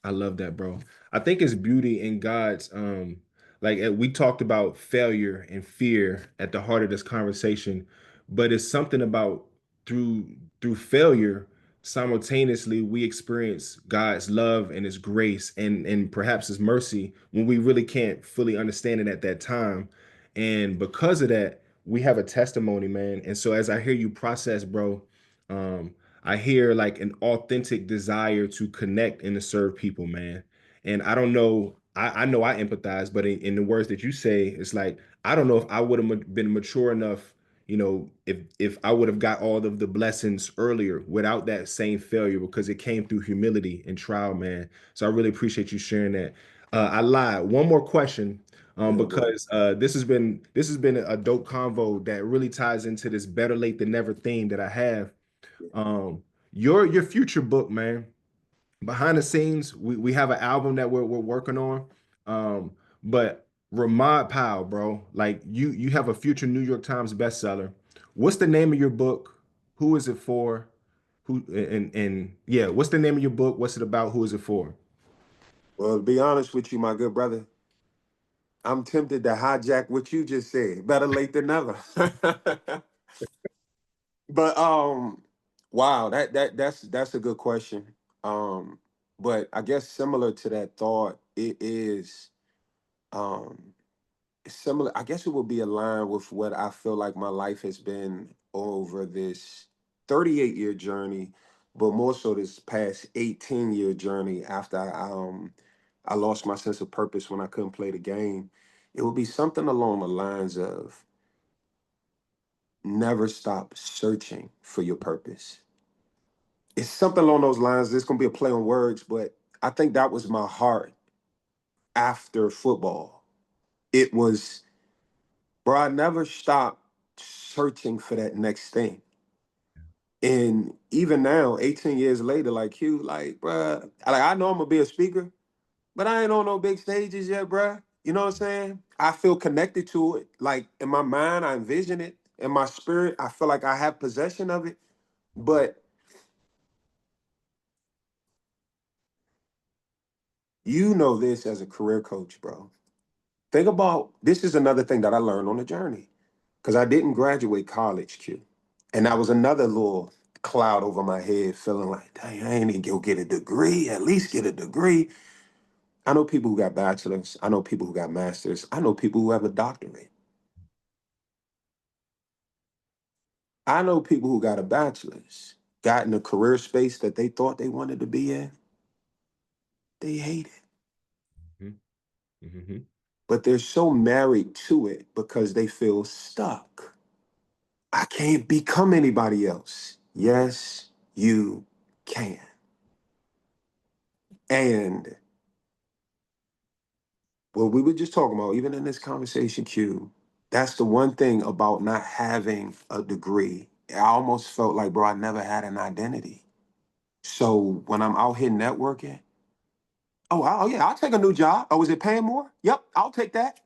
I love that, bro. I think it's beauty in God's like we talked about failure and fear at the heart of this conversation, but it's something about through through failure simultaneously we experience God's love and his grace and perhaps his mercy when we really can't fully understand it at that time. And because of that, we have a testimony, man. And so as I hear you process, bro, um, I hear like an authentic desire to connect and to serve people, man. And I don't know, I know I empathize, but in the words that you say, it's like I don't know if I would have been mature enough, if I would have got all of the blessings earlier without that same failure because it came through humility and trial, man. So I really appreciate you sharing that. I lied. One more question, Yeah, bro. because this has been a dope convo that really ties into this better late than never theme that I have. Um, your future book, man. Behind the scenes, we have an album that we're working on. Um, but Rahmad Powell, bro, like you have a future New York Times bestseller. What's the name of your book? Who is it for? Who and yeah, what's the name of your book? What's it about? Who is it for? Well, to be honest with you, my good brother, I'm tempted to hijack what you just said. Better late than never. But wow, that's a good question. Um, but I guess similar to that thought, it is um similar. I guess it would be aligned with what I feel like my life has been over this 38-year journey, but more so this past 18-year journey after I lost my sense of purpose when I couldn't play the game. It would be something along the lines of never stop searching for your purpose. It's something along those lines. There's gonna be a play on words, but I think that was my heart after football. It was, bro, I never stopped searching for that next thing. And even now, 18 years later, like you, like, bruh, I know I'm gonna be a speaker, but I ain't on no big stages yet, bruh. You know what I'm saying? I feel connected to it. Like in my mind, I envision it. In my spirit, I feel like I have possession of it. But you know this as a career coach, bro. Think about this is another thing that I learned on the journey. Because I didn't graduate college, Q. And that was another little cloud over my head, feeling like, dang, I ain't even go get a degree, at least get a degree. I know people who got bachelors. I know people who got masters. I know people who have a doctorate. I know people who got a bachelor's, got in a career space that they thought they wanted to be in. They hate it. Mhm, mhm, But they're so married to it because they feel stuck. I can't become anybody else. Yes, you can. And what we were just talking about, even in this conversation, Q, that's the one thing about not having a degree. I almost felt like, bro, I never had an identity. So when I'm out here networking, oh yeah, I'll take a new job. Oh, is it paying more? Yep, I'll take that.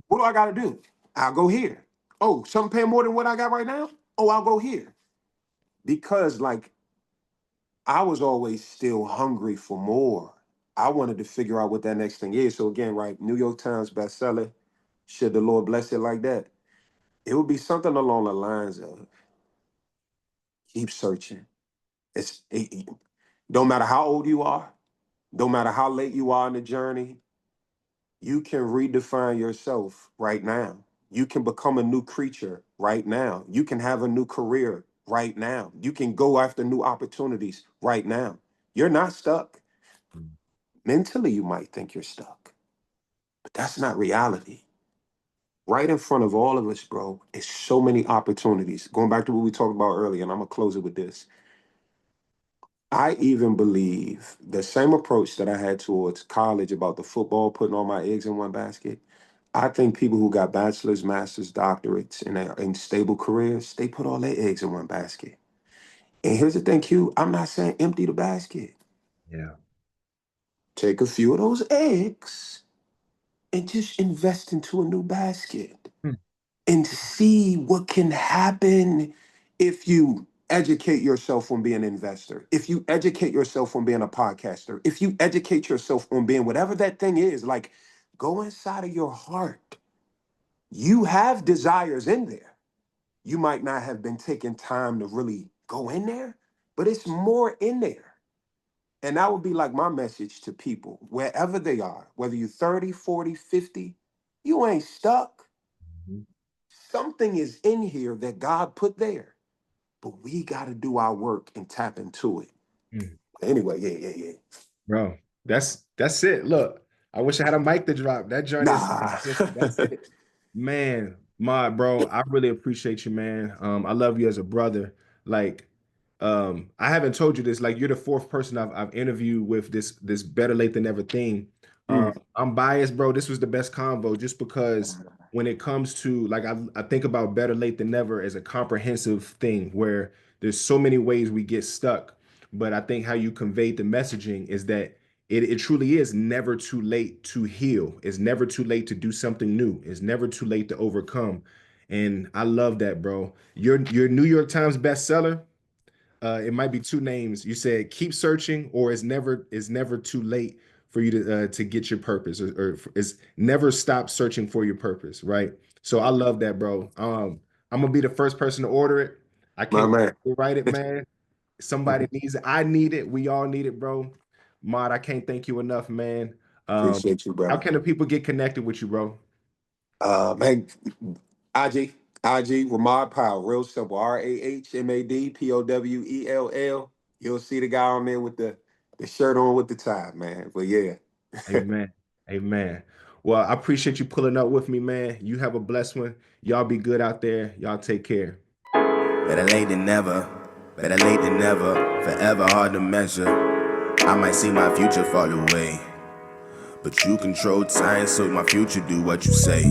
What do I got to do? I'll go here. Oh, something paying more than what I got right now? Oh, I'll go here. Because like I was always still hungry for more. I wanted to figure out what that next thing is. So again, right, New York Times bestseller. Should the Lord bless it like that? It would be something along the lines of keep searching. It don't matter how old you are, don't matter how late you are in the journey, you can redefine yourself right now. You can become a new creature right now. You can have a new career right now. You can go after new opportunities right now. You're not stuck. mhm. Mentally, you might think you're stuck, but that's not reality. Right in front of all of us, bro, is so many opportunities. Going back to what we talked about earlier, and I'm gonna close it with this. I even believe the same approach that I had towards college about the football, putting all my eggs in one basket. I think people who got bachelor's, master's, doctorates, and are in stable careers, they put all their eggs in one basket. And here's the thing, Q, I'm not saying empty the basket. Yeah. Take a few of those eggs and just invest into a new basket Hmm. and see what can happen if you educate yourself on being an investor, if you educate yourself on being a podcaster, if you educate yourself on being whatever that thing is, like go inside of your heart. You have desires in there. You might not have been taking time to really go in there, but it's more in there. And that would be like my message to people, wherever they are, whether you're 30, 40, 50, you ain't stuck. Mhm. something is in here that God put there, but we got to do our work and tap into it. Mm. Anyway, yeah. Bro, that's it. Look, I wish I had a mic to drop. That joint is Nah. that's it. Man, bro, I really appreciate you, man. I love you as a brother. Like, I haven't told you this. Like, you're the fourth person I've interviewed with this better late than never thing. Mm. I'm biased, bro. This was the best convo just because when it comes to like I think about better late than never as a comprehensive thing where there's so many ways we get stuck. But I think how you conveyed the messaging is that it truly is never too late to heal. It's never too late to do something new. It's never too late to overcome. And I love that, bro. Your New York Times bestseller, it might be two names. You said keep searching, or it's never too late for you to get your purpose, or it's never stop searching for your purpose, right? So I love that, bro. I'm gonna be the first person to order it. I My can't wait man. to write it, man. Somebody needs it. I need it. We all need it, bro. Mod, I can't thank you enough, man. Um, Appreciate you, how brother. can the people get connected with you, bro? Man, IG, Rahmad Powell, real simple. RahmadPowell. You'll see the guy on there with the shirt on with the tie, man. But yeah. Amen. Amen. Well, I appreciate you pulling up with me, man. You have a blessed one. Y'all be good out there. Y'all take care. Better late than never. Better late than never. Forever hard to measure. I might see my future fall away, but you control time, so my future do what you say.